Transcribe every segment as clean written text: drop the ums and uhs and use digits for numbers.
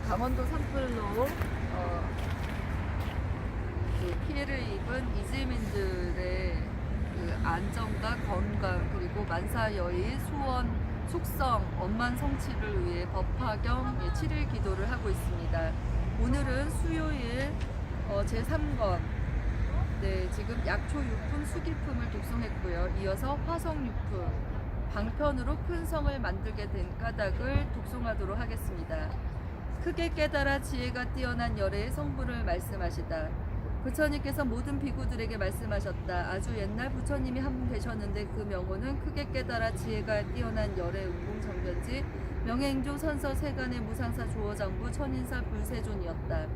강원도 산불로 그 피해를 입은 이재민들의 그 안전과 건강 그리고 만사여의 소원 숙성 원만 성취를 위해 법화경 7일 기도를 하고 있습니다. 오늘은 수요일 제3권 지금 약초 유품 수기품을 독송했고요. 이어서 화성 유품 방편으로 큰 성을 만들게 된 까닭을 독송하도록 하겠습니다. 크게 깨달아 지혜가 뛰어난 열애의 성부를 말씀하시다. 부처님께서 모든 비구들에게 말씀하셨다. 아주 옛날 부처님이 한 분 계셨는데 그 명호는 크게 깨달아 지혜가 뛰어난 열애 운봉정변지 명예행조 선서 세간의 무상사 조어장부 천인사 불세존이었다.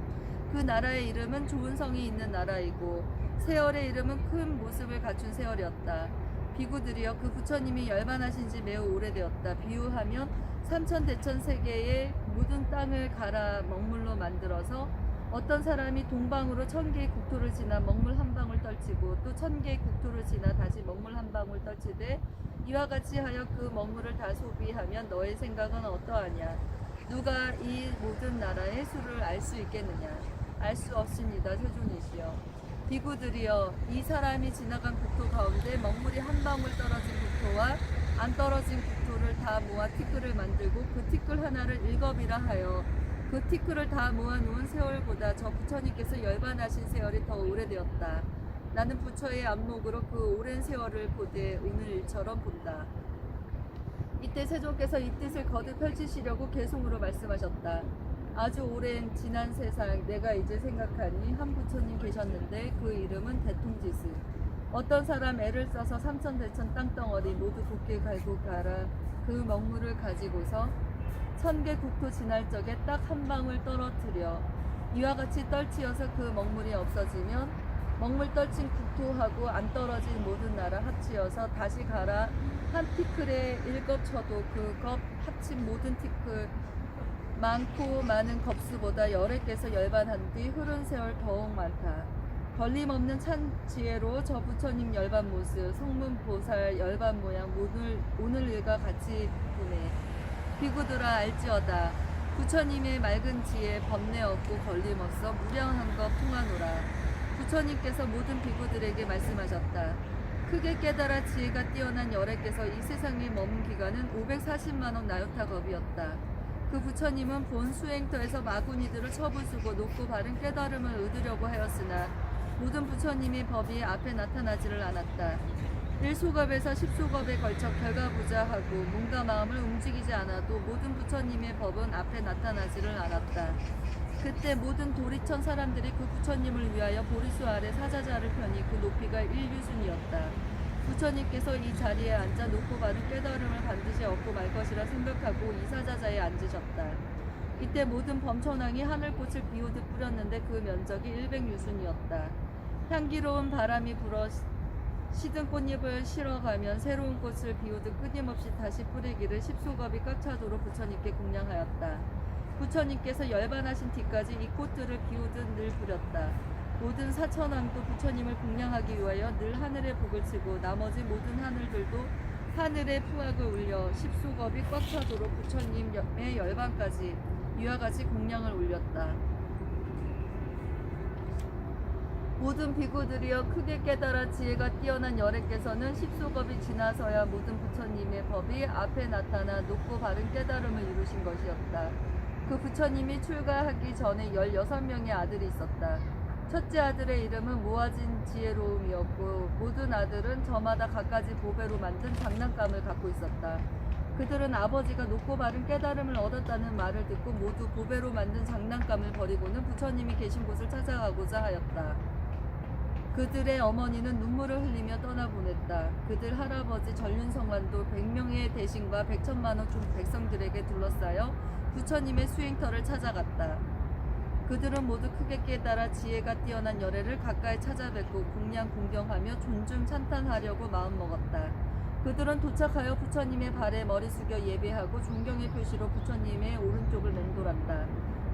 그 나라의 이름은 좋은 성이 있는 나라이고 세월의 이름은 큰 모습을 갖춘 세월이었다. 비구들이여 그 부처님이 열반하신 지 매우 오래되었다. 비유하면 삼천대천 세계의 모든 땅을 갈아 먹물로 만들어서 어떤 사람이 동방으로 1000개의 국토를 지나 먹물 한 방울 떨치고 또 1000개의 국토를 지나 다시 먹물 한 방울 떨치되 이와 같이 하여 그 먹물을 다 소비하면 너의 생각은 어떠하냐? 누가 이 모든 나라의 수를 알 수 있겠느냐? 알 수 없습니다. 세존이시여. 비구들이여 이 사람이 지나간 국토 가운데 먹물이 한 방울 떨어진 국토와 안 떨어진 국토를 다 모아 티끌을 만들고 그 티끌 하나를 일겁이라 하여 그 티끌을 다 모아놓은 세월보다 저 부처님께서 열반하신 세월이 더 오래되었다. 나는 부처의 안목으로 그 오랜 세월을 보되 오늘처럼 본다. 이때 세존께서 이 뜻을 거듭 펼치시려고 개송으로 말씀하셨다. 아주 오랜 지난 세상 내가 이제 생각하니 한 부처님 계셨는데 그 이름은 대통지스. 어떤 사람 애를 써서 삼천대천 땅덩어리 모두 곱게 갈고 갈아 그 먹물을 가지고서 1000개 국토 지날 적에 딱 한 방울 떨어뜨려 이와 같이 떨치어서 그 먹물이 없어지면 먹물 떨친 국토하고 안 떨어진 모든 나라 합치어서 다시 갈아 한 티끌에 1겁 쳐도 그 겁 합친 모든 티끌 많고 많은 겁수보다 열에 깨서 열반한 뒤 흐른 세월 더욱 많다. 걸림없는 참 지혜로 저 부처님 열반 모습 성문보살 열반 모양 오늘 일과 같이 보네. 비구들아 알지어다. 부처님의 맑은 지혜 번뇌 없고 걸림없어 무량한 것 통하노라. 부처님께서 모든 비구들에게 말씀하셨다. 크게 깨달아 지혜가 뛰어난 열애께서 이 세상에 머문 기간은 540만억 나요타 겁이었다. 그 부처님은 본 수행터에서 마구니들을 처부수고 높고 바른 깨달음을 얻으려고 하였으나 모든 부처님의 법이 앞에 나타나지를 않았다. 1소겁에서 10소겁에 걸쳐 결과부자하고 몸과 마음을 움직이지 않아도 모든 부처님의 법은 앞에 나타나지를 않았다. 그때 모든 도리천 사람들이 그 부처님을 위하여 보리수 아래 사자자를 펴니 그 높이가 1유순이었다. 부처님께서 이 자리에 앉아 높고 바른 깨달음을 반드시 얻고 말 것이라 생각하고 이 사자자에 앉으셨다. 이때 모든 범천왕이 하늘꽃을 비오듯 뿌렸는데 그 면적이 100유순이었다. 향기로운 바람이 불어 시든 꽃잎을 실어가면 새로운 꽃을 비오듯 끊임없이 다시 뿌리기를 10소겁이 꽉 차도록 부처님께 공양하였다. 부처님께서 열반하신 뒤까지 이 꽃들을 비오듯 늘 뿌렸다. 모든 사천왕도 부처님을 공양하기 위하여 늘 하늘에 복을 치고 나머지 모든 하늘들도 하늘에 푸악을 울려 10소겁이 꽉 차도록 부처님의 열반까지 이와 같이 공양을 올렸다. 모든 비구들이여 크게 깨달아 지혜가 뛰어난 열애께서는 10소겁이 지나서야 모든 부처님의 법이 앞에 나타나 높고 바른 깨달음을 이루신 것이었다. 그 부처님이 출가하기 전에 16명의 아들이 있었다. 첫째 아들의 이름은 모아진 지혜로움이었고 모든 아들은 저마다 갖가지 보배로 만든 장난감을 갖고 있었다. 그들은 아버지가 높고 바른 깨달음을 얻었다는 말을 듣고 모두 보배로 만든 장난감을 버리고는 부처님이 계신 곳을 찾아가고자 하였다. 그들의 어머니는 눈물을 흘리며 떠나보냈다. 그들 할아버지 전륜성환도 100명의 대신과 100천만원 백성들에게 둘러싸여 부처님의 수행터를 찾아갔다. 그들은 모두 크게 깨달아 지혜가 뛰어난 열애를 가까이 찾아뵙고 공양 공경하며 존중 찬탄하려고 마음먹었다. 그들은 도착하여 부처님의 발에 머리 숙여 예배하고 존경의 표시로 부처님의 오른쪽을 맹돌았다.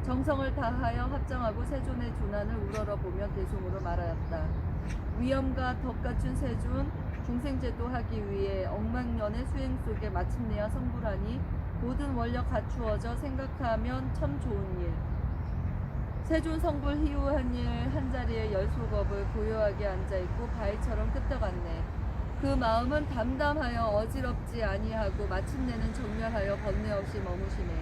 정성을 다하여 합장하고 세존의 조난을 우러러보며 대송으로 말하였다. 위엄과 덕 갖춘 세존 중생제도 하기 위해 억만년의 수행 속에 마침내야 성불하니 모든 원력 갖추어져 생각하면 참 좋은 일. 세존 성불 희우한 일 한자리에 열소겁을 고요하게 앉아있고 바위처럼 끄떡았네. 그 마음은 담담하여 어지럽지 아니하고 마침내는 정렬하여 번뇌 없이 머무시네.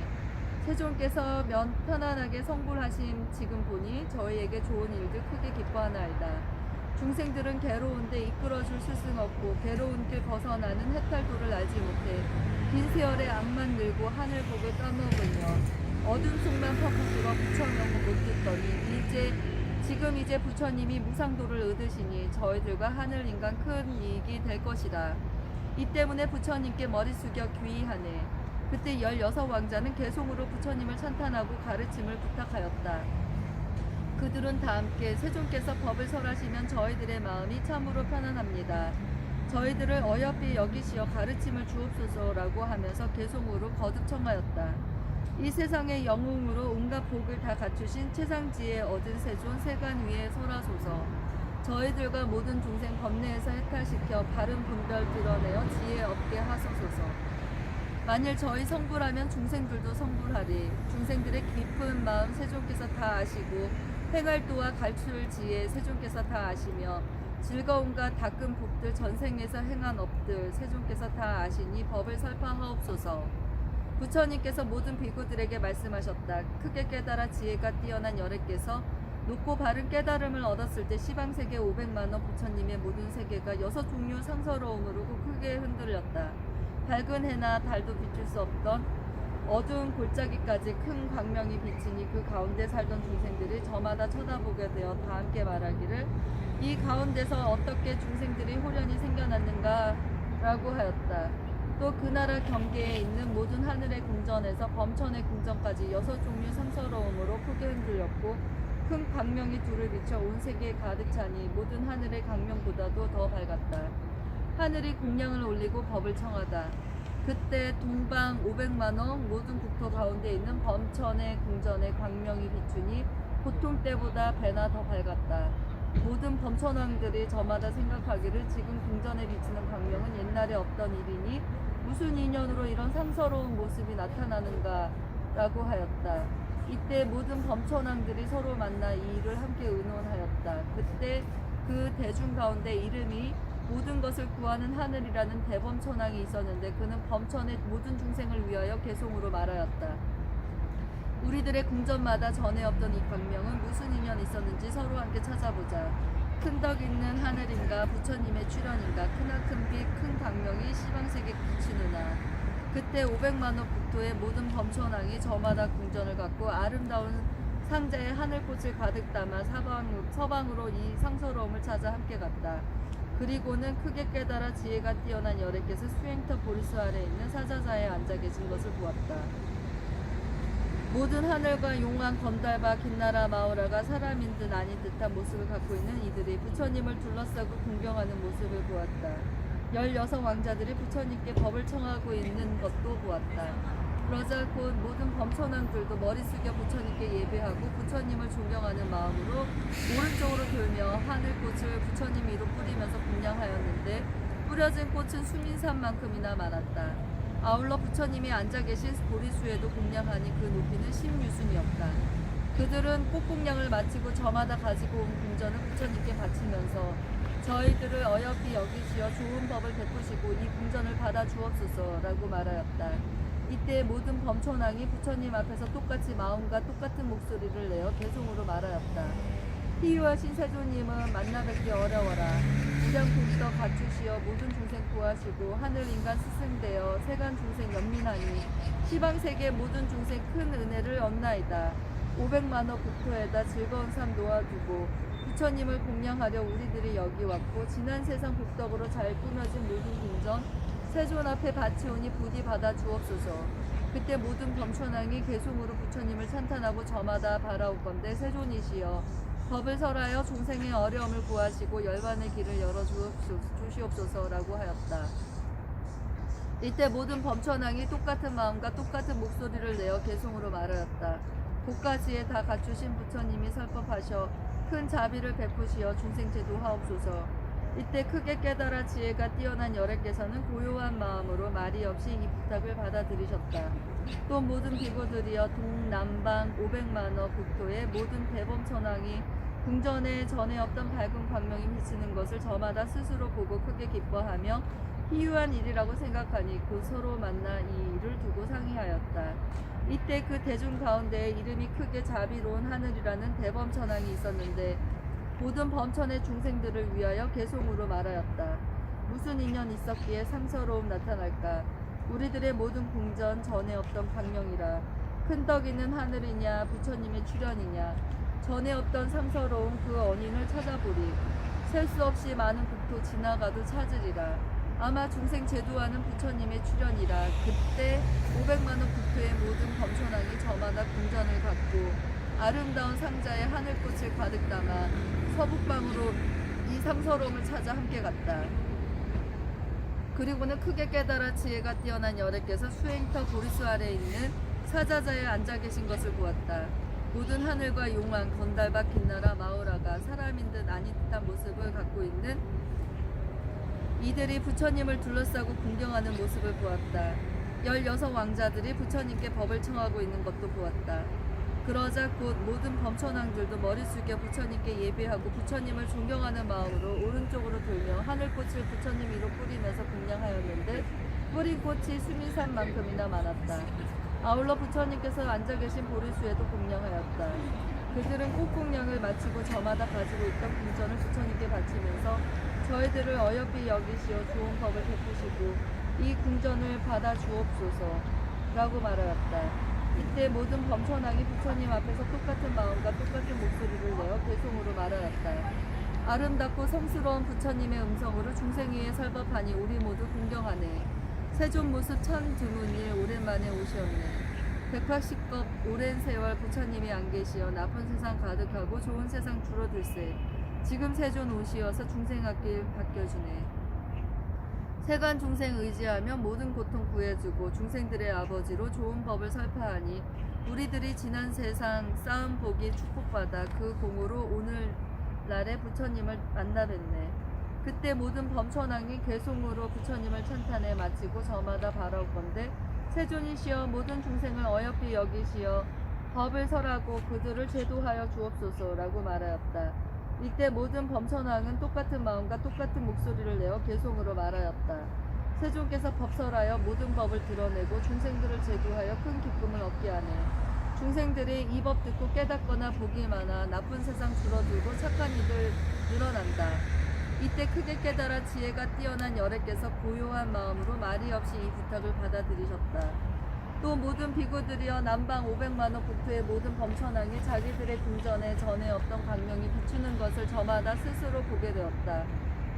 세존께서 편안하게 성불하심 지금 보니 저희에게 좋은 일들 크게 기뻐하나이다. 중생들은 괴로운데 이끌어줄 스승 없고 괴로운 길 벗어나는 해탈도를 알지 못해 긴 세월에 악만 늘고 하늘복을 까먹으며 어둠 속만 퍼붓고 부처명을 못 듣더니 지금 이제 부처님이 무상도를 얻으시니 저희들과 하늘 인간 큰 이익이 될 것이다. 이 때문에 부처님께 머리 숙여 귀의하네. 그때 16왕자는 개송으로 부처님을 찬탄하고 가르침을 부탁하였다. 그들은 다 함께 세존께서 법을 설하시면 저희들의 마음이 참으로 편안합니다. 저희들을 어여삐 여기시어 가르침을 주옵소서라고 하면서 개송으로 거듭 청하였다. 이 세상의 영웅으로 온갖 복을 다 갖추신 최상지에 얻은 세존 세간 위에 설하소서. 저희들과 모든 중생 법내에서 해탈시켜 바른 분별 드러내어 지혜 얻게 하소서. 만일 저희 성불하면 중생들도 성불하리. 중생들의 깊은 마음 세존께서 다 아시고 행할도와 갈출 지혜 세존께서 다 아시며 즐거움과 닦은 복들 전생에서 행한 업들 세존께서 다 아시니 법을 설파하옵소서. 부처님께서 모든 비구들에게 말씀하셨다. 크게 깨달아 지혜가 뛰어난 열애께서 높고 바른 깨달음을 얻었을 때 시방세계 500만원 부처님의 모든 세계가 6종류 상서로움으로 크게 흔들렸다. 밝은 해나 달도 비출 수 없던 어두운 골짜기까지 큰 광명이 비치니 그 가운데 살던 중생들이 저마다 쳐다보게 되어 다 함께 말하기를 이 가운데서 어떻게 중생들이 호련이 생겨났는가 라고 하였다. 또 그 나라 경계에 있는 모든 하늘의 궁전에서 범천의 궁전까지 6종류 상서로움으로 크게 흔들렸고 큰 광명이 둘을 비춰 온 세계에 가득 차니 모든 하늘의 광명보다도 더 밝았다. 하늘이 공양을 올리고 법을 청하다. 그때 동방 500만원 모든 국토 가운데 있는 범천의 궁전의 광명이 비추니 보통 때보다 배나 더 밝았다. 모든 범천왕들이 저마다 생각하기를 지금 궁전에 비치는 광명은 옛날에 없던 일이니 무슨 인연으로 이런 상서로운 모습이 나타나는가 라고 하였다. 이때 모든 범천왕들이 서로 만나 이 일을 함께 의논하였다. 그때 그 대중 가운데 이름이 모든 것을 구하는 하늘이라는 대범천왕이 있었는데 그는 범천의 모든 중생을 위하여 개송으로 말하였다. 우리들의 궁전마다 전에 없던 이 광명은 무슨 인연이 있었는지 서로 함께 찾아보자. 큰 덕 있는 하늘인가 부처님의 출현인가 크나큰 빛 큰 광명이 시방세계 비치느나. 그때 500만원 국토의 모든 범천왕이 저마다 궁전을 갖고 아름다운 상자에 하늘꽃을 가득 담아 서방으로 이 상서로움을 찾아 함께 갔다. 그리고는 크게 깨달아 지혜가 뛰어난 열애께서 수행터 보리수 아래 있는 사자자에 앉아 계신 것을 보았다. 모든 하늘과 용왕, 건달바, 긴나라, 마오라가 사람인 듯 아닌 듯한 모습을 갖고 있는 이들이 부처님을 둘러싸고 궁경하는 모습을 보았다. 16왕자들이 부처님께 법을 청하고 있는 것도 보았다. 그러자 곧 모든 범천왕들도 머리 숙여 부처님께 예배하고 부처님을 존경하는 마음으로 오른쪽으로 돌며 하늘꽃을 부처님 위로 뿌리면서 공양하였는데 뿌려진 꽃은 수민산만큼이나 많았다. 아울러 부처님이 앉아 계신 보리수에도 공양하니 그 높이는 10유순이었다. 그들은 꽃공양을 마치고 저마다 가지고 온 궁전을 부처님께 바치면서 저희들을 어여삐 여기시어 좋은 법을 베푸시고 이 궁전을 받아 주옵소서라고 말하였다. 이때 모든 범천왕이 부처님 앞에서 똑같이 마음과 똑같은 목소리를 내어 개송으로 말하였다. 희유하신 세존님은 만나 뵙기 어려워라. 무량 복덕 갖추시어 모든 중생 구하시고 하늘 인간 스승되어 세간 중생 연민하니 시방세계 모든 중생 큰 은혜를 얻나이다. 500만원 국토에다 즐거운 삶 놓아두고 부처님을 공양하려 우리들이 여기 왔고 지난 세상 복덕으로 잘 꾸며진 모든 궁전 세존 앞에 바치오니 부디 받아 주옵소서. 그때 모든 범천왕이 개송으로 부처님을 찬탄하고 저마다 바라올 건데 세존이시여 법을 설하여 중생의 어려움을 구하시고 열반의 길을 열어 주시옵소서라고 하였다. 이때 모든 범천왕이 똑같은 마음과 똑같은 목소리를 내어 개송으로 말하였다. 복가지에 다 갖추신 부처님이 설법하셔 큰 자비를 베푸시어 중생 제도하옵소서. 이때 크게 깨달아 지혜가 뛰어난 여래께서는 고요한 마음으로 말이 없이 이 부탁을 받아들이셨다. 또 모든 비구들이여 동남방 500만어 국토의 모든 대범천왕이 궁전에 전에 없던 밝은 광명이 비치는 것을 저마다 스스로 보고 크게 기뻐하며 희유한 일이라고 생각하니 곧 서로 만나 이 일을 두고 상의하였다. 이때 그 대중 가운데에 이름이 크게 자비로운 하늘이라는 대범천왕이 있었는데 모든 범천의 중생들을 위하여 개송으로 말하였다. 무슨 인연 있었기에 상서로움 나타날까? 우리들의 모든 궁전 전에 없던 광명이라. 큰 떡 있는 하늘이냐 부처님의 출현이냐. 전에 없던 상서로운 그 언인을 찾아보리. 셀 수 없이 많은 국토 지나가도 찾으리라. 아마 중생 제도하는 부처님의 출현이라. 그때 500만원 국토의 모든 범천왕이 저마다 궁전을 갖고 아름다운 상자에 하늘꽃을 가득 담아 서북방으로 이 상서로움을 찾아 함께 갔다. 그리고는 크게 깨달아 지혜가 뛰어난 여래께서 수행터 보리수 아래에 있는 사자자에 앉아 계신 것을 보았다. 모든 하늘과 용왕, 건달밭, 긴나라, 마오라가 사람인 듯 아닌 듯한 모습을 갖고 있는 이들이 부처님을 둘러싸고 궁경하는 모습을 보았다. 16왕자들이 부처님께 법을 청하고 있는 것도 보았다. 그러자 곧 모든 범천왕들도 머리 숙여 부처님께 예배하고 부처님을 존경하는 마음으로 오른쪽으로 돌며 하늘꽃을 부처님 위로 뿌리면서 공양하였는데 뿌린 꽃이 수미산만큼이나 많았다. 아울러 부처님께서 앉아 계신 보리수에도 공양하였다. 그들은 꽃공양을 마치고 저마다 가지고 있던 궁전을 부처님께 바치면서 저희들을 어여삐 여기시어 좋은 법을 베푸시고 이 궁전을 받아 주옵소서 라고 말하였다. 이때 모든 범천왕이 부처님 앞에서 똑같은 마음과 똑같은 목소리를 내어 개송으로 말하였다. 아름답고 성스러운 부처님의 음성으로 중생 위에 설법하니 우리 모두 궁경하네. 세존 모습 천 드문일 오랜만에 오시었네. 180겁 오랜 세월 부처님이 안 계시어 나쁜 세상 가득하고 좋은 세상 줄어들세. 지금 세존 오시어서 중생 앞길 바뀌어주네. 세간 중생 의지하며 모든 고통 구해주고 중생들의 아버지로 좋은 법을 설파하니 우리들이 지난 세상 쌓은 복이 축복받아 그 공으로 오늘날에 부처님을 만나 뵙네. 그때 모든 범천왕이 괴송으로 부처님을 찬탄해 마치고 저마다 바라건대 세존이시여 모든 중생을 어여삐 여기시어 법을 설하고 그들을 제도하여 주옵소서라고 말하였다. 이때 모든 범천왕은 똑같은 마음과 똑같은 목소리를 내어 개송으로 말하였다. 세존께서 법설하여 모든 법을 드러내고 중생들을 제도하여 큰 기쁨을 얻게 하네. 중생들이 이 법 듣고 깨닫거나 복이 많아 나쁜 세상 줄어들고 착한 이들 늘어난다. 이때 크게 깨달아 지혜가 뛰어난 여래께서 고요한 마음으로 말이 없이 이 부탁을 받아들이셨다. 또 모든 비구들이여 남방 500만원 국토의 모든 범천왕이 자기들의 궁전에 전에 없던 광명이 비추는 것을 저마다 스스로 보게 되었다.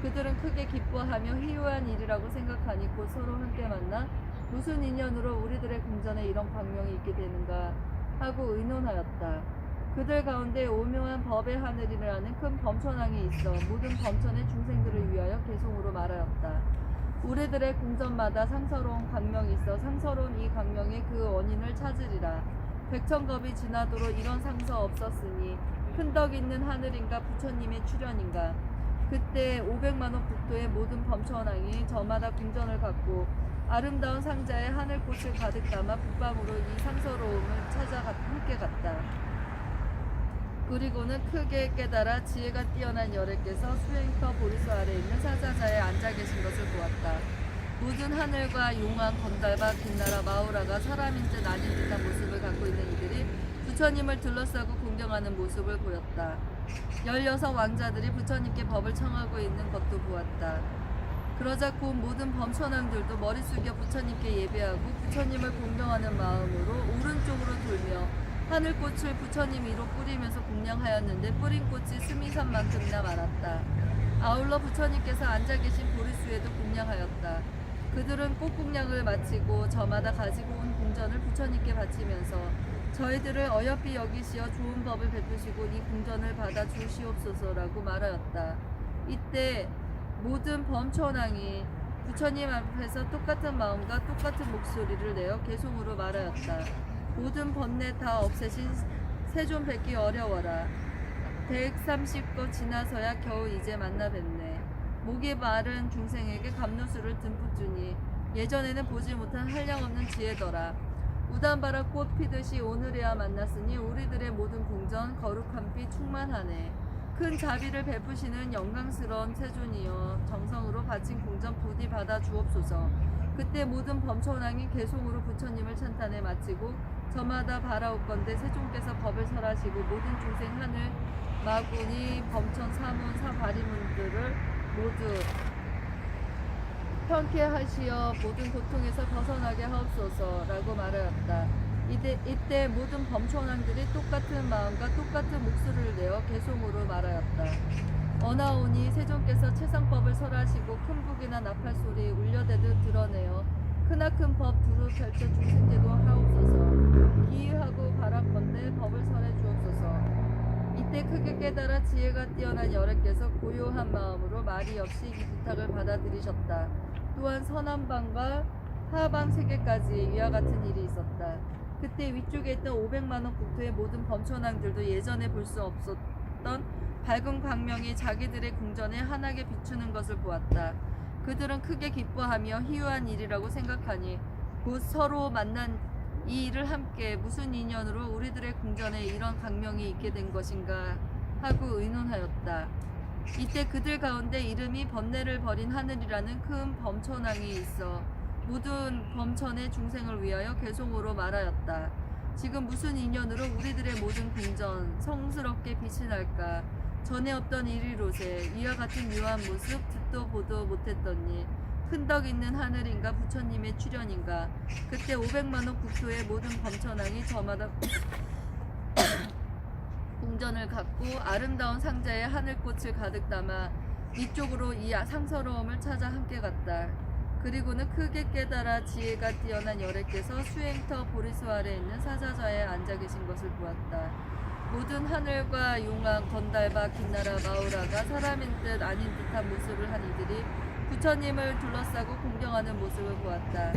그들은 크게 기뻐하며 희유한 일이라고 생각하니 곧 서로 함께 만나 무슨 인연으로 우리들의 궁전에 이런 광명이 있게 되는가 하고 의논하였다. 그들 가운데 오묘한 법의 하늘이라는 큰 범천왕이 있어 모든 범천의 중생들을 위하여 개송으로 말하였다. 우리들의 궁전마다 상서로운 광명이 있어 상서로운 이 광명의 그 원인을 찾으리라. 백천겁이 지나도록 이런 상서 없었으니 큰 덕 있는 하늘인가 부처님의 출현인가. 그때 500만원 국토의 모든 범천왕이 저마다 궁전을 갖고 아름다운 상자에 하늘꽃을 가득 담아 북방으로 이 상서로움을 찾아 함께 갔다. 그리고는 크게 깨달아 지혜가 뛰어난 여래께서 수행터 보리수 아래 있는 사자자에 앉아 계신 것을 보았다. 모든 하늘과 용왕, 건달밭, 긴나라, 마오라가 사람인 듯 아닌 듯한 모습을 갖고 있는 이들이 부처님을 둘러싸고 공경하는 모습을 보였다. 16왕자들이 부처님께 법을 청하고 있는 것도 보았다. 그러자 곧 모든 범천왕들도 머리 숙여 부처님께 예배하고 부처님을 공경하는 마음으로 오른쪽으로 돌며 하늘꽃을 부처님 위로 뿌리면서 공양하였는데 뿌린 꽃이 스미산만큼이나 많았다. 아울러 부처님께서 앉아 계신 보리수에도 공양하였다. 그들은 꽃공양을 마치고 저마다 가지고 온 궁전을 부처님께 바치면서 저희들을 어여삐 여기시어 좋은 법을 베푸시고 이 궁전을 받아 주시옵소서라고 말하였다. 이때 모든 범천왕이 부처님 앞에서 똑같은 마음과 똑같은 목소리를 내어 개송으로 말하였다. 모든 번뇌 다 없애신 세존 뵙기 어려워라. 130거 지나서야 겨우 이제 만나 뵙네. 목이 마른 중생에게 감누수를 듬뿍 주니 예전에는 보지 못한 한량없는 지혜더라. 우단바라 꽃 피듯이 오늘에야 만났으니 우리들의 모든 궁전 거룩한 피 충만하네. 큰 자비를 베푸시는 영광스러운 세존이여 정성으로 바친 궁전 부디 받아 주옵소서. 그때 모든 범천왕이 개송으로 부처님을 찬탄해 마치고 저마다 바라옵건대 세존께서 법을 설하시고 모든 중생 하늘 마구니 범천 사문 사바리문들을 모두 편케하시어 모든 고통에서 벗어나게 하옵소서라고 말하였다. 이때 모든 범천왕들이 똑같은 마음과 똑같은 목소리를 내어 개송으로 말하였다. 어나오니 세존께서 최상법을 설하시고 큰 북이나 나팔 소리 울려대듯 드러내어 크나큰 법 두루 펼쳐 중생제도 하옵소서. 기이하고 바랄건대 법을 설해 주옵소서. 이때 크게 깨달아 지혜가 뛰어난 여래께서 고요한 마음으로 말이 없이 이 부탁을 받아들이셨다. 또한 서남방과 하방 세계까지 위와 같은 일이 있었다. 그때 위쪽에 있던 500만원 국토의 모든 범천왕들도 예전에 볼 수 없었던 밝은 광명이 자기들의 궁전에 환하게 비추는 것을 보았다. 그들은 크게 기뻐하며 희유한 일이라고 생각하니 곧 서로 만난 이 일을 함께 무슨 인연으로 우리들의 궁전에 이런 광명이 있게 된 것인가 하고 의논하였다. 이때 그들 가운데 이름이 번뇌를 벌인 하늘이라는 큰 범천왕이 있어 모든 범천의 중생을 위하여 개송으로 말하였다. 지금 무슨 인연으로 우리들의 모든 궁전 성스럽게 빛이 날까? 전에 없던 일이로세. 이와 같은 묘한 모습 듣도 보도 못했더니 큰 덕 있는 하늘인가 부처님의 출현인가. 그때 500만원 국토의 모든 범천왕이 저마다 궁전을 갖고 아름다운 상자에 하늘꽃을 가득 담아 이쪽으로 이 상서로움을 찾아 함께 갔다. 그리고는 크게 깨달아 지혜가 뛰어난 여래께서 수행터 보리수 아래 있는 사자좌에 앉아 계신 것을 보았다. 모든 하늘과 용왕, 건달바, 긴나라, 마우라가 사람인 듯 아닌 듯한 모습을 한 이들이 부처님을 둘러싸고 공경하는 모습을 보았다.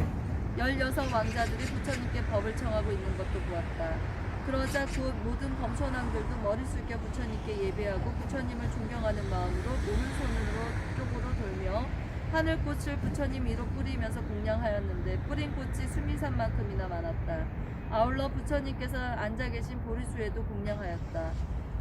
16 왕자들이 부처님께 법을 청하고 있는 것도 보았다. 그러자 곧 모든 범천왕들도 머리 숙여 부처님께 예배하고 부처님을 존경하는 마음으로 오른손으로 쪽으로 돌며 하늘꽃을 부처님 위로 뿌리면서 공양하였는데 뿌린 꽃이 수미산만큼이나 많았다. 아울러 부처님께서 앉아 계신 보리수에도 공양하였다.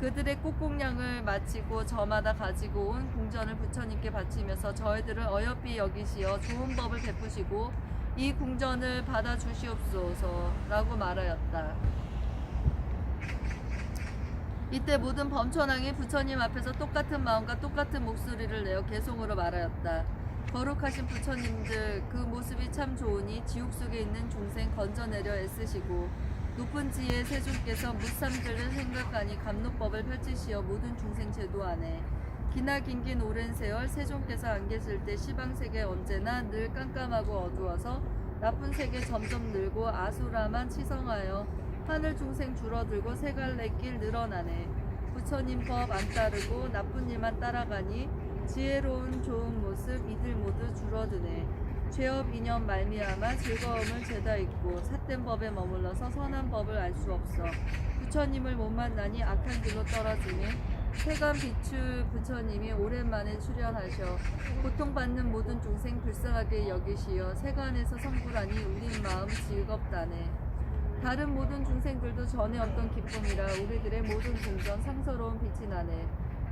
그들의 꽃공양을 마치고 저마다 가지고 온 궁전을 부처님께 바치면서 저희들을 어여삐 여기시어 좋은 법을 베푸시고 이 궁전을 받아주시옵소서라고 말하였다. 이때 모든 범천왕이 부처님 앞에서 똑같은 마음과 똑같은 목소리를 내어 개송으로 말하였다. 거룩하신 부처님들, 그 모습이 참 좋으니 지옥 속에 있는 중생 건져내려 애쓰시고 높은 지혜의 세존께서 무삼들을 생각하니 감노법을 펼치시어 모든 중생 제도 안에 기나 긴긴 오랜 세월 세존께서 안 계실 때 시방세계 언제나 늘 깜깜하고 어두워서 나쁜 세계 점점 늘고 아수라만 치성하여 하늘 중생 줄어들고 세갈래길 늘어나네. 부처님 법 안 따르고 나쁜 일만 따라가니 지혜로운 좋은 모습 이들 모두 줄어드네. 죄업 인연 말미암아 즐거움을 죄다 잊고 삿된 법에 머물러서 선한 법을 알 수 없어 부처님을 못 만나니 악한 길로 떨어지니 세간 비추 부처님이 오랜만에 출현하셔 고통받는 모든 중생 불쌍하게 여기시어 세간에서 성불하니 우리 마음 즐겁다네. 다른 모든 중생들도 전에 없던 기쁨이라 우리들의 모든 궁전 상서로운 빛이 나네.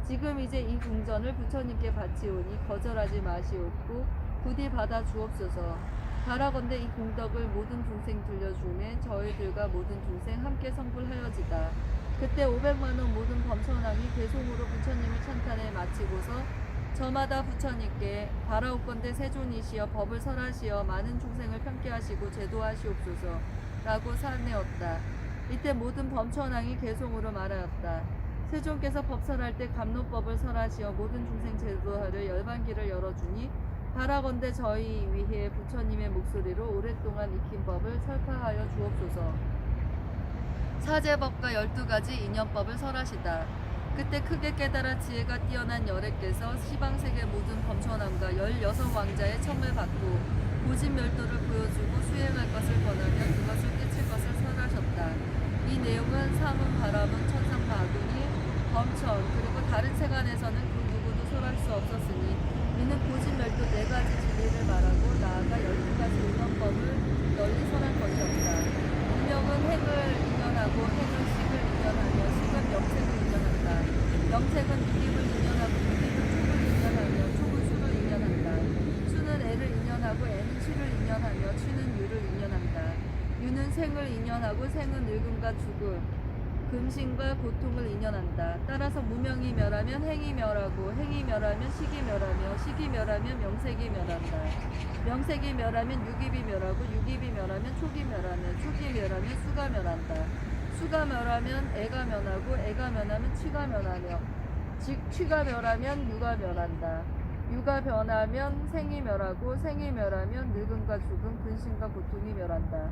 지금 이제 이 궁전을 부처님께 바치오니 거절하지 마시옵고 부디 받아 주옵소서. 바라건대 이 공덕을 모든 중생 들려주매 저희들과 모든 중생 함께 성불하여지다. 그때 500만원 모든 범천왕이 개송으로 부처님을 찬탄해 마치고서 저마다 부처님께 바라옵건대 세존이시여 법을 설하시어 많은 중생을 편케하시고 제도하시옵소서 라고 사내었다. 이때 모든 범천왕이 개송으로 말하였다. 세존께서 법설할 때 감노법을 설하시어 모든 중생 제도하를 열반기를 열어주니 바라건대 저희 위해 부처님의 목소리로 오랫동안 익힌 법을 설파하여 주옵소서. 사제법과 12가지 인연법을 설하시다. 그때 크게 깨달아 지혜가 뛰어난 여래께서 시방세계 모든 범천왕과 16왕자의 청을 받고 고진멸도를 보여주고 수행할 것을 권하며 그것을 깨칠 것을 설하셨다. 이 내용은 사문, 바라문, 천상, 바구니, 범천 그리고 다른 세간에서는 그 누구도 설할 수 없었으니 이는 고진멸도 4가지 진리를 말하고 나아가 12가지 의논법을 널리 설한 것이었다. 운명은 행을 인연하고 행은 식을 인연하며 식은 명색을 인연한다. 명색은 유립을 인연하고 유립은 촉을 인연하며 촉은 수를 인연한다. 수는 애를 인연하고 애는 취를 인연하며 취는 유를 인연한다. 유는 생을 인연하고 생은 늙음과 죽음, 금신과 고통을 인연한다. 따라서 무명이 멸하면 행이 멸하고 행이 멸하면 식이 멸하며 식이 멸하면 명색이 멸한다. 명색이 멸하면 유깁이 멸하고 유깁이 멸하면 촉이 멸하며 촉이 멸하면 수가 멸한다. 수가 멸하면 애가 멸하고 애가 멸하면 취가 멸하며 취가 멸하면 유가 멸한다. 유가 변하면 생이 멸하고 생이 멸하면 늙음과 죽음, 근심과 고통이 멸한다.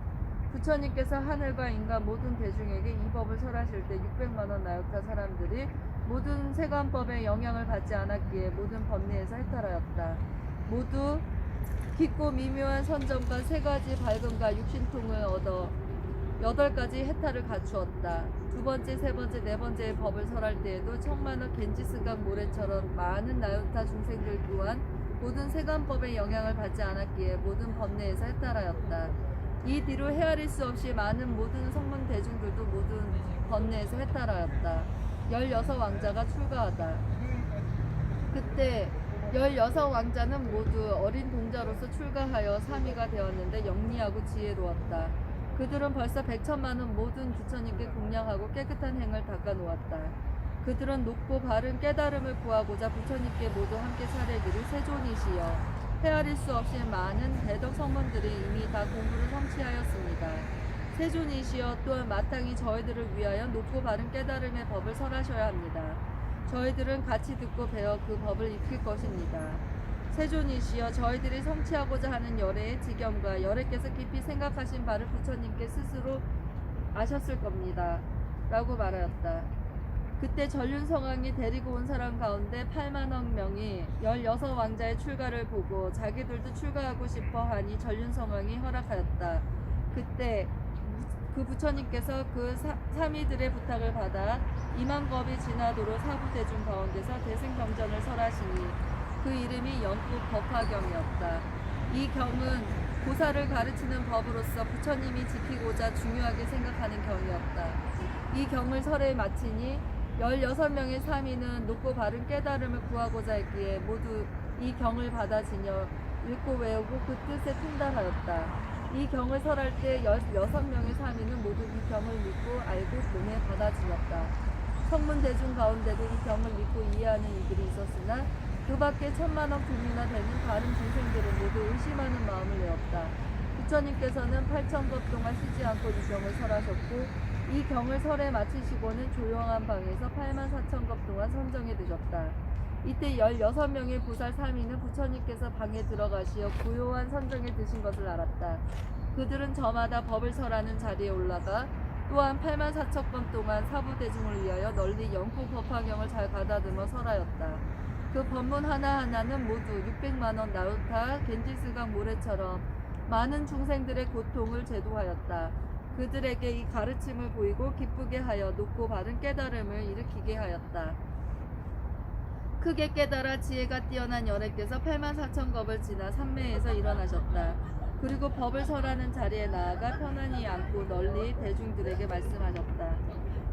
부처님께서 하늘과 인간 모든 대중에게 이 법을 설하실 때 600만 원 나욕타 사람들이 모든 세관법의 영향을 받지 않았기에 모든 법리에서 해탈하였다. 모두 깊고 미묘한 선정과 3가지 밝음과 육신통을 얻어 8가지 해탈을 갖추었다. 2번째, 3번째, 4번째의 법을 설할 때에도 천만억 겐지스강 모래처럼 많은 나욕타 중생들 또한 모든 세관법의 영향을 받지 않았기에 모든 법내에서 해탈하였다. 이 뒤로 헤아릴 수 없이 많은 모든 성문 대중들도 모든 법내에서 해탈하였다. 16왕자가 출가하다. 그때 16왕자는 모두 어린 동자로서 출가하여 사미가 되었는데 영리하고 지혜로웠다. 그들은 벌써 100천만원 모든 부처님께 공양하고 깨끗한 행을 닦아놓았다. 그들은 높고 바른 깨달음을 구하고자 부처님께 모두 함께 차례기를 세존이시여 헤아릴 수 없이 많은 대덕 성문들이 이미 다 공부를 성취하였습니다. 세존이시여 또한 마땅히 저희들을 위하여 높고 바른 깨달음의 법을 설하셔야 합니다. 저희들은 같이 듣고 배워 그 법을 익힐 것입니다. 세존이시여 저희들이 성취하고자 하는 열애의 지경과 열애께서 깊이 생각하신 바를 부처님께 스스로 아셨을 겁니다. 라고 말하였다. 그때 전륜성왕이 데리고 온 사람 가운데 8만억 명이 16왕자의 출가를 보고 자기들도 출가하고 싶어 하니 전륜성왕이 허락하였다. 그때 그 부처님께서 그 사미들의 부탁을 받아 2만 겁이 지나도록 사부대중 가운데서 대승경전을 설하시니 그 이름이 연꽃 법화경이었다. 이 경은 보살을 가르치는 법으로서 부처님이 지키고자 중요하게 생각하는 경이었다. 이 경을 설에 마치니 16명의 사미는 높고 바른 깨달음을 구하고자 했기에 모두 이 경을 받아지녀 읽고 외우고 그 뜻에 통달하였다. 이 경을 설할 때 16명의 사미는 모두 이 경을 믿고 알고 몸에 받아지녔다. 성문 대중 가운데도 이 경을 믿고 이해하는 이들이 있었으나 그 밖에 1000만억 종류나 되는 다른 중생들은 모두 의심하는 마음을 내었다. 부처님께서는 8,000법 동안 쉬지 않고 이 경을 설하셨고 이 경을 설에 마치시고는 조용한 방에서 84,000급 동안 선정해 두셨다. 이때 16명의 보살 사미는 부처님께서 방에 들어가시어 고요한 선정에 드신 것을 알았다. 그들은 저마다 법을 설하는 자리에 올라가 또한 84,000번 동안 사부대중을 위하여 널리 연꽃 법화경을 잘 가다듬어 설하였다. 그 법문 하나하나는 모두 600만원 나우타 겐지스강 모래처럼 많은 중생들의 고통을 제도하였다. 그들에게 이 가르침을 보이고 기쁘게 하여 높고 바른 깨달음을 일으키게 하였다. 크게 깨달아 지혜가 뛰어난 열애께서 84,000겁을 지나 삼매에서 일어나셨다. 그리고 법을 설하는 자리에 나아가 편안히 앉고 널리 대중들에게 말씀하셨다.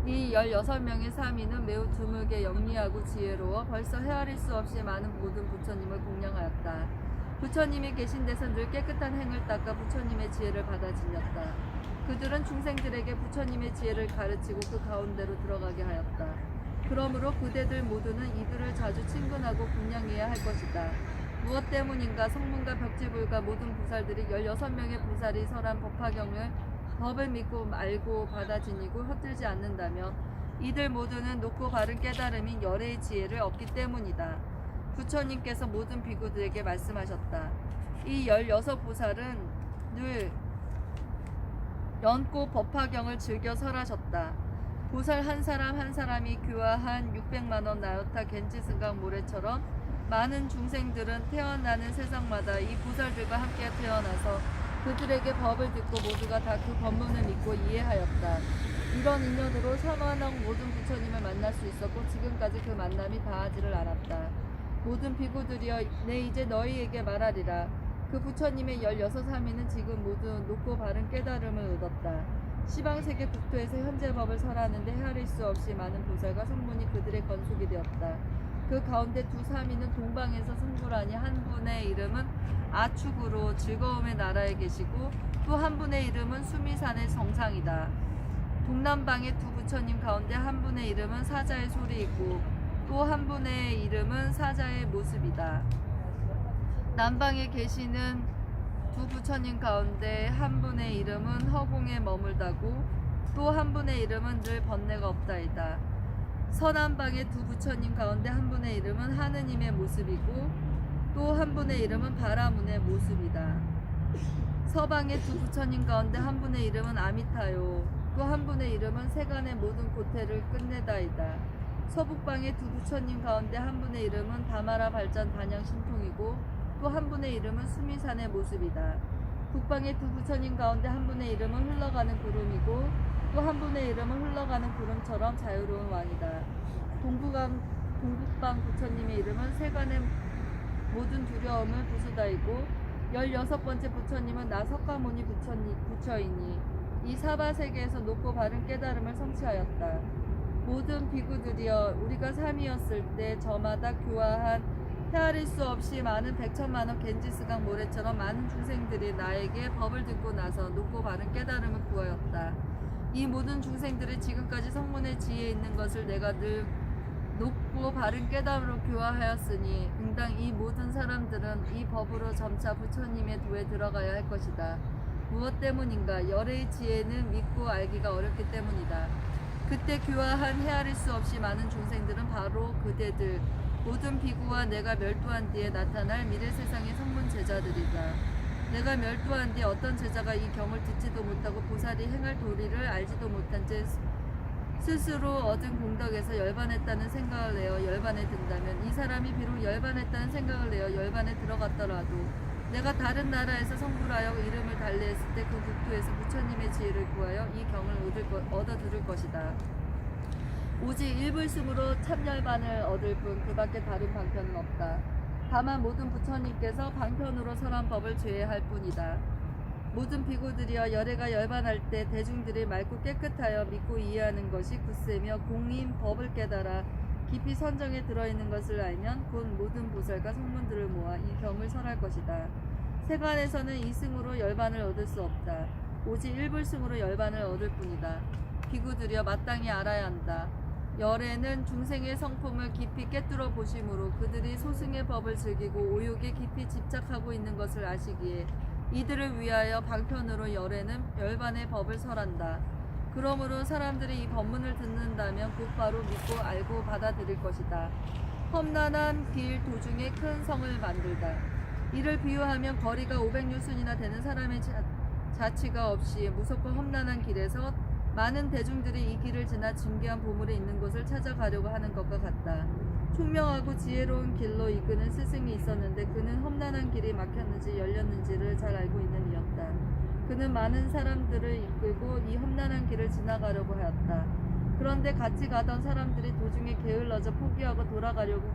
이 16명의 사미는 매우 드물게 영리하고 지혜로워 벌써 헤아릴 수 없이 많은 모든 부처님을 공양하였다. 부처님이 계신 데서 늘 깨끗한 행을 닦아 부처님의 지혜를 받아 지녔다. 그들은 중생들에게 부처님의 지혜를 가르치고 그 가운데로 들어가게 하였다. 그러므로 그대들 모두는 이들을 자주 친근하고 공양해야 할 것이다. 무엇 때문인가 성문과 벽지불과 모든 보살들이 16명의 보살이 설한 법화경을 법을 믿고 알고 받아 지니고 헛들지 않는다면 이들 모두는 높고 바른 깨달음인 열애의 지혜를 얻기 때문이다. 부처님께서 모든 비구들에게 말씀하셨다. 이 16보살은 늘 연꽃 법화경을 즐겨 설하셨다. 보살 한 사람 한 사람이 교화한 600만원 나요타 겐지승강 모래처럼 많은 중생들은 태어나는 세상마다 이 보살들과 함께 태어나서 그들에게 법을 듣고 모두가 다 그 법문을 믿고 이해하였다. 이런 인연으로 3만억 모든 부처님을 만날 수 있었고 지금까지 그 만남이 다하지를 않았다. 모든 비구들이여 내 이제 너희에게 말하리라. 그 부처님의 16사미는 지금 모두 높고 바른 깨달음을 얻었다. 시방세계 국토에서 현재 법을 설하는데 헤아릴 수 없이 많은 보살과 성문이 그들의 건속이 되었다. 그 가운데 두 사미는 동방에서 승불하니 한 분의 이름은 아축으로 즐거움의 나라에 계시고 또 한 분의 이름은 수미산의 정상이다. 동남방의 두 부처님 가운데 한 분의 이름은 사자의 소리이고 또 한 분의 이름은 사자의 모습이다. 남방에 계시는 두 부처님 가운데 한 분의 이름은 허공에 머물다고 또 한 분의 이름은 늘 번뇌가 없다이다. 서남방의 두 부처님 가운데 한 분의 이름은 하느님의 모습이고 또 한 분의 이름은 바라문의 모습이다. 서방의 두 부처님 가운데 한 분의 이름은 아미타요 또 한 분의 이름은 세간의 모든 고태를 끝내다이다. 서북방의 두 부처님 가운데 한 분의 이름은 다마라 발전 단양 신통이고 또 한 분의 이름은 수미산의 모습이다. 북방의 두 부처님 가운데 한 분의 이름은 흘러가는 구름이고 또 한 분의 이름은 흘러가는 구름처럼 자유로운 왕이다. 동북방 부처님의 이름은 세간의 모든 두려움을 부수다이고 16번째 부처님은 나석가모니 부처이니 이 사바세계에서 높고 바른 깨달음을 성취하였다. 모든 비구들이여 우리가 삼이었을 때 저마다 교화한 헤아릴 수 없이 많은 백천만억 겐지스강 모래처럼 많은 중생들이 나에게 법을 듣고 나서 높고 바른 깨달음을 구하였다. 이 모든 중생들이 지금까지 성문의 지혜에 있는 것을 내가 늘 높고 바른 깨달음으로 교화하였으니 응당 이 모든 사람들은 이 법으로 점차 부처님의 도에 들어가야 할 것이다. 무엇 때문인가? 열의 지혜는 믿고 알기가 어렵기 때문이다. 그때 교화한 헤아릴 수 없이 많은 중생들은 바로 그대들 모든 비구와 내가 멸도한 뒤에 나타날 미래 세상의 성문 제자들이다. 내가 멸도한 뒤에 어떤 제자가 이 경을 듣지도 못하고 보살이 행할 도리를 알지도 못한 채 스스로 얻은 공덕에서 열반했다는 생각을 내어 열반에 든다면 이 사람이 비록 열반했다는 생각을 내어 열반에 들어갔더라도 내가 다른 나라에서 성불하여 이름을 달리했을 때 그 국토에서 부처님의 지혜를 구하여 이 경을 얻어 들을 것이다. 오직 일불승으로 참열반을 얻을 뿐 그 밖에 다른 방편은 없다. 다만 모든 부처님께서 방편으로 설한 법을 죄할 뿐이다. 모든 비구들이여 열애가 열반할 때 대중들이 맑고 깨끗하여 믿고 이해하는 것이 굳세며 공인 법을 깨달아 깊이 선정에 들어있는 것을 알면 곧 모든 보살과 성문들을 모아 이 경을 설할 것이다. 세간에서는 이승으로 열반을 얻을 수 없다. 오직 일불승으로 열반을 얻을 뿐이다. 비구들이여 마땅히 알아야 한다. 열애는 중생의 성품을 깊이 꿰뚫어 보심으로 그들이 소승의 법을 즐기고 오욕에 깊이 집착하고 있는 것을 아시기에 이들을 위하여 방편으로 열애는 열반의 법을 설한다. 그러므로 사람들이 이 법문을 듣는다면 곧바로 믿고 알고 받아들일 것이다. 험난한 길 도중에 큰 성을 만들다. 이를 비유하면 거리가 500유순이나 되는 사람의 자취가 없이 무섭고 험난한 길에서 많은 대중들이 이 길을 지나 진귀한 보물이 있는 곳을 찾아가려고 하는 것과 같다. 총명하고 지혜로운 길로 이끄는 스승이 있었는데 그는 험난한 길이 막혔는지 열렸는지를 잘 알고 있는 이였다. 그는 많은 사람들을 이끌고 이 험난한 길을 지나가려고 하였다. 그런데 같이 가던 사람들이 도중에 게을러져 포기하고 돌아가려고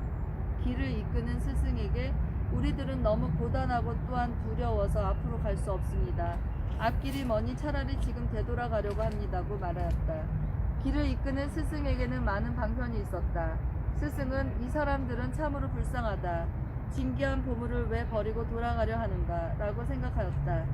길을 이끄는 스승에게 우리들은 너무 고단하고 또한 두려워서 앞으로 갈 수 없습니다. 앞길이 머니 차라리 지금 되돌아가려고 합니다고 말하였다. 길을 이끄는 스승에게는 많은 방편이 있었다. 스승은 이 사람들은 참으로 불쌍하다. 진귀한 보물을 왜 버리고 돌아가려 하는가 라고 생각하였다.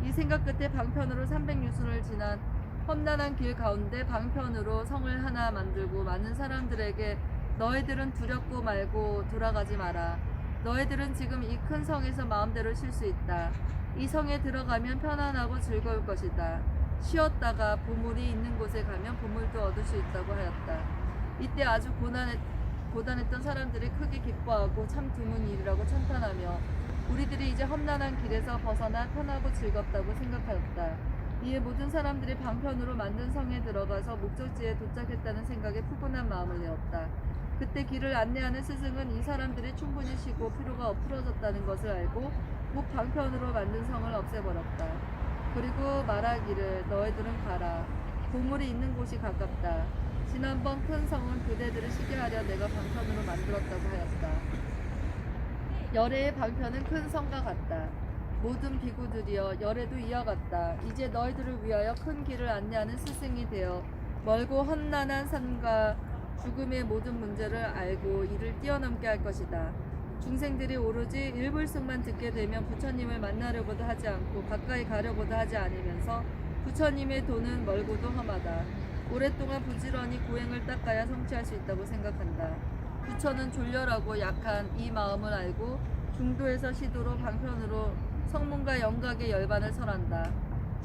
이 생각 끝에 방편으로 300유순을 지난 험난한 길 가운데 방편으로 성을 하나 만들고 많은 사람들에게 너희들은 두렵고 말고 돌아가지 마라. 너희들은 지금 이 큰 성에서 마음대로 쉴 수 있다. 이 성에 들어가면 편안하고 즐거울 것이다. 쉬었다가 보물이 있는 곳에 가면 보물도 얻을 수 있다고 하였다. 이때 아주 고단했던 사람들이 크게 기뻐하고 참 드문 일이라고 찬탄하며 우리들이 이제 험난한 길에서 벗어나 편하고 즐겁다고 생각하였다. 이에 모든 사람들이 방편으로 만든 성에 들어가서 목적지에 도착했다는 생각에 푸근한 마음을 내었다. 그때 길을 안내하는 스승은 이 사람들이 충분히 쉬고 피로가 풀어졌다는 것을 알고 곧 방편으로 만든 성을 없애버렸다. 그리고 말하기를 너희들은 가라. 보물이 있는 곳이 가깝다. 지난번 큰 성은 그대들을 쉬게 하려 내가 방편으로 만들었다고 하였다. 열애의 방편은 큰 성과 같다. 모든 비구들이여 열애도 이와 같다. 이제 너희들을 위하여 큰 길을 안내하는 스승이 되어 멀고 험난한 산과 죽음의 모든 문제를 알고 이를 뛰어넘게 할 것이다. 중생들이 오로지 일불승만 듣게 되면 부처님을 만나려고도 하지 않고 가까이 가려고도 하지 않으면서 부처님의 도는 멀고도 험하다. 오랫동안 부지런히 고행을 닦아야 성취할 수 있다고 생각한다. 부처는 졸렬하고 약한 이 마음을 알고 중도에서 시도로 방편으로 성문과 영각의 열반을 설한다.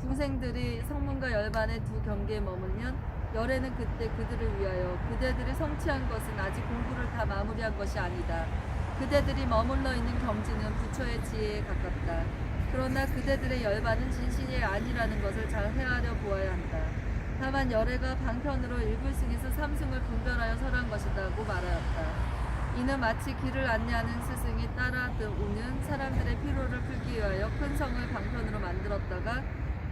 중생들이 성문과 열반의 두 경계에 머물면 열애는 그때 그들을 위하여 그대들이 성취한 것은 아직 공부를 다 마무리한 것이 아니다. 그대들이 머물러 있는 경지는 부처의 지혜에 가깝다. 그러나 그대들의 열반은 진실이 아니라는 것을 잘 헤아려 보아야 한다. 다만 열애가 방편으로 일불승에서 삼승을 분별하여 설한 것이라고 말하였다. 이는 마치 길을 안내하는 스승이 따라 오는 사람들의 피로를 풀기 위하여 큰 성을 방편으로 만들었다가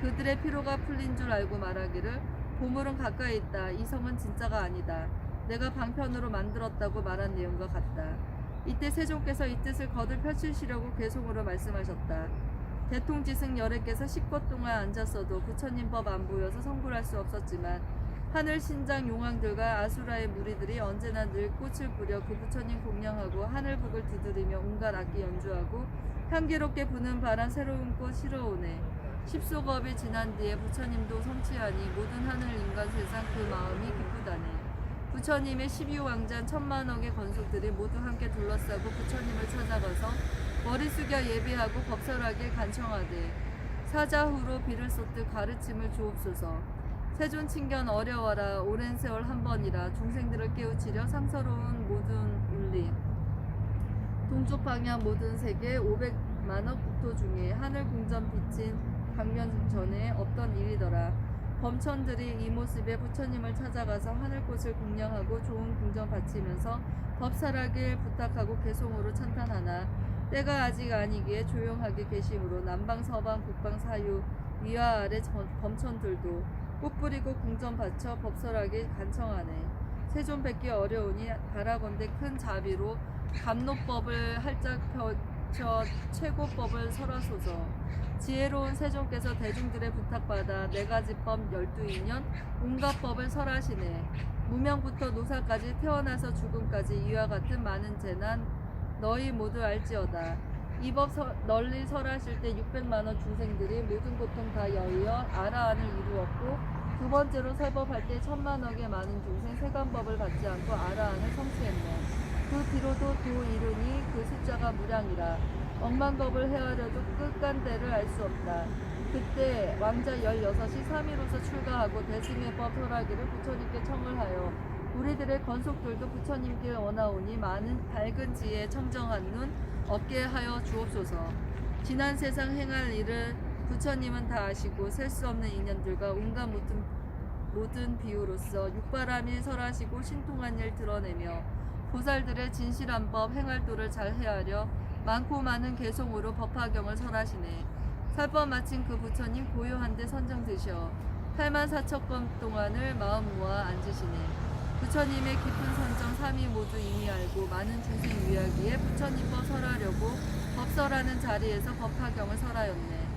그들의 피로가 풀린 줄 알고 말하기를 보물은 가까이 있다. 이 성은 진짜가 아니다. 내가 방편으로 만들었다고 말한 내용과 같다. 이때 세종께서 이 뜻을 거듭 펼치시려고 괴송으로 말씀하셨다. 대통지승 열애께서 10것 동안 앉았어도 부처님 법 안 보여서 성불할 수 없었지만 하늘 신장 용왕들과 아수라의 무리들이 언제나 늘 꽃을 뿌려 그 부처님 공양하고 하늘북을 두드리며 온갖 악기 연주하고 향기롭게 부는 바람 새로운 꽃 실어오네. 십소겁이 지난 뒤에 부처님도 성취하니 모든 하늘 인간 세상 그 마음이 기쁘다네. 부처님의 12왕잔 1000만억의 건속들이 모두 함께 둘러싸고 부처님을 찾아가서 머리 숙여 예비하고 법설하길 간청하되 사자후로 비를 쏟듯 가르침을 주옵소서. 세존 친견 어려워라. 오랜 세월 한 번이라 중생들을 깨우치려 상서로운 모든 울림 동쪽 방향 모든 세계 500만억 국토 중에 하늘 궁전 비친 강면 전에 없던 일이더라. 범천들이 이 모습에 부처님을 찾아가서 하늘꽃을 공양하고 좋은 궁전 바치면서 법사라길 부탁하고 개송으로 찬탄하나 때가 아직 아니기에 조용하게 계심으로 남방 서방 북방 사유 위와 아래 범천들도 꽃 뿌리고 궁전 바쳐 법설하게 간청하네. 세존 뵙기 어려우니 바라건대 큰 자비로 감노법을 활짝 펼쳐 최고법을 설하소서. 지혜로운 세종께서 대중들의 부탁받아 4가지법 12인연 온갖 법을 설하시네. 무명부터 노사까지 태어나서 죽음까지 이와 같은 많은 재난 너희 모두 알지어다. 이 법 널리 설하실 때 600만원 중생들이 모든 고통 다 여의어 아라한을 이루었고 두 번째로 설법할 때 1000만억의 많은 중생 세간법을 받지 않고 아라한을 성취했네. 그 뒤로도 도 이르니 그 숫자가 무량이라. 억만법을 헤아려도 끝간대를 알 수 없다. 그때 왕자 16이 3위로서 출가하고 대승의 법 설하기를 부처님께 청을 하여 우리들의 건속들도 부처님 길 원하오니 많은 밝은 지혜 청정한 눈 얻게 하여 주옵소서. 지난 세상 행할 일을 부처님은 다 아시고 셀 수 없는 인연들과 온갖 모든 비유로서 육바람이 설하시고 신통한 일 드러내며 보살들의 진실한 법 행할도를 잘 헤아려 많고 많은 개송으로 법화경을 설하시네. 살법 마친 그 부처님 고요한데 선정드셔 84,000건 동안을 마음 모아 앉으시네. 부처님의 깊은 선정 삼위 모두 이미 알고 많은 중생 위하기에 부처님법 설하려고 법설하는 자리에서 법화경을 설하였네.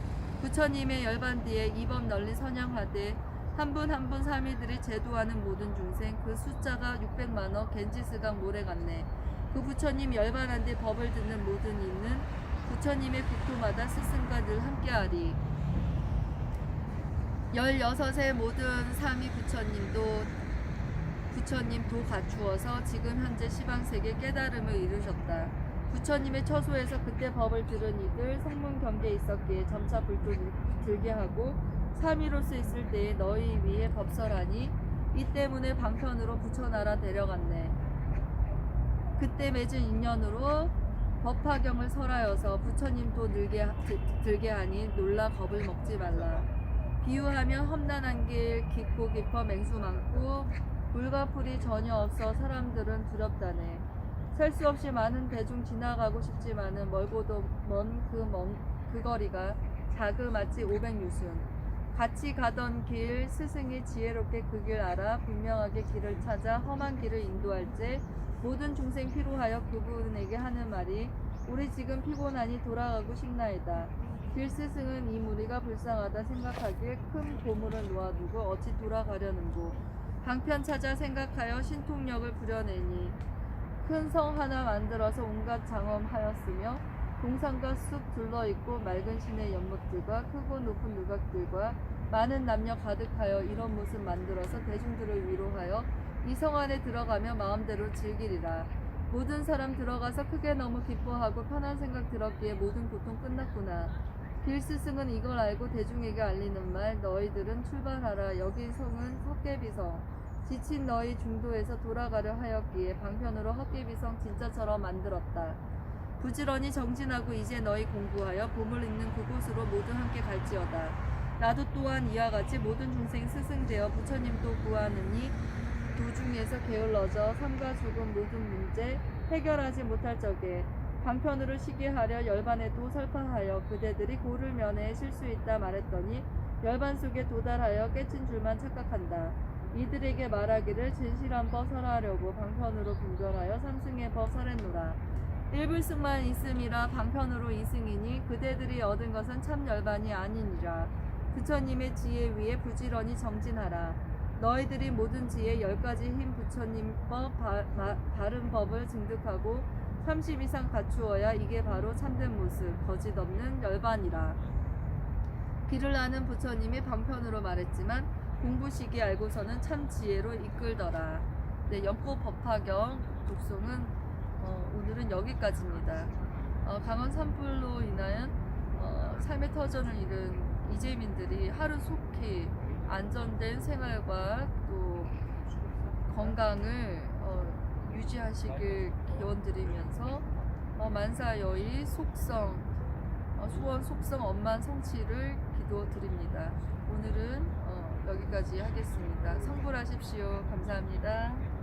부처님의 열반 뒤에 이법 널리 선양하되 한 분 한 분 사미들이 제도하는 모든 중생 그 숫자가 600만억 겐지스강 모래 같네. 그 부처님 열반한 데 법을 듣는 모든 이는 부처님의 국토마다 스승과 늘 함께하리. 16의 모든 사미 부처님 도 갖추어서 지금 현재 시방세계 깨달음을 이루셨다. 부처님의 처소에서 그때 법을 들은 이들 성문 경계에 있었기에 점차 불도 들게 하고 삼위로서 있을 때에 너희 위에 법설하니 이 때문에 방편으로 부처나라 데려갔네. 그때 맺은 인연으로 법화경을 설하여서 부처님도 들게 하니 놀라 겁을 먹지 말라. 비유하면 험난한 길 깊고 깊어 맹수 많고 물과 풀이 전혀 없어 사람들은 두렵다네. 셀 수 없이 많은 대중 지나가고 싶지만은 멀고도 먼 그 거리가 자그마치 500유순. 같이 가던 길 스승이 지혜롭게 그 길 알아 분명하게 길을 찾아 험한 길을 인도할 때 모든 중생 피로하여 그분에게 하는 말이 우리 지금 피곤하니 돌아가고 싶나이다. 길 스승은 이 무리가 불쌍하다 생각하기에 큰 보물을 놓아두고 어찌 돌아가려는고. 방편 찾아 생각하여 신통력을 부려내니 큰 성 하나 만들어서 온갖 장엄하였으며 동산과 숲 둘러있고 맑은 시내 연못들과 크고 높은 누각들과 많은 남녀 가득하여 이런 모습 만들어서 대중들을 위로하여 이 성 안에 들어가며 마음대로 즐기리라. 모든 사람 들어가서 크게 너무 기뻐하고 편한 생각 들었기에 모든 고통 끝났구나. 길 스승은 이걸 알고 대중에게 알리는 말, 너희들은 출발하라. 여기 성은 헛개비성. 지친 너희 중도에서 돌아가려 하였기에 방편으로 헛개비성 진짜처럼 만들었다. 부지런히 정진하고 이제 너희 공부하여 봄을 있는 그곳으로 모두 함께 갈지어다. 나도 또한 이와 같이 모든 중생 스승되어 부처님도 구하느니 도중에서 게을러져 삶과 죽음 모든 문제 해결하지 못할 적에 방편으로 쉬게 하려 열반에도 설파하여 그대들이 고를 면에 쉴 수 있다 말했더니 열반 속에 도달하여 깨친 줄만 착각한다. 이들에게 말하기를 진실한 법 설하려고 방편으로 분별하여 삼승의 법 설했노라. 일불승만 있음이라 방편으로 이승이니 그대들이 얻은 것은 참 열반이 아니니라. 부처님의 지혜 위에 부지런히 정진하라. 너희들이 모든 지혜 10가지 힘 부처님 법 바른 법을 증득하고 30 이상 갖추어야 이게 바로 참된 모습 거짓 없는 열반이라. 길을 아는 부처님이 방편으로 말했지만 공부시기 알고서는 참 지혜로 이끌더라. 네, 연꽃 법화경 독송은 오늘은 여기까지입니다. 강원 산불로 인하여 삶의 터전을 잃은 이재민들이 하루속히 안전된 생활과 또 건강을 유지하시길 기원드리면서 만사여의 속성 수원 속성 엄만 성취를 기도드립니다. 오늘은 여기까지 하겠습니다. 성불하십시오. 감사합니다.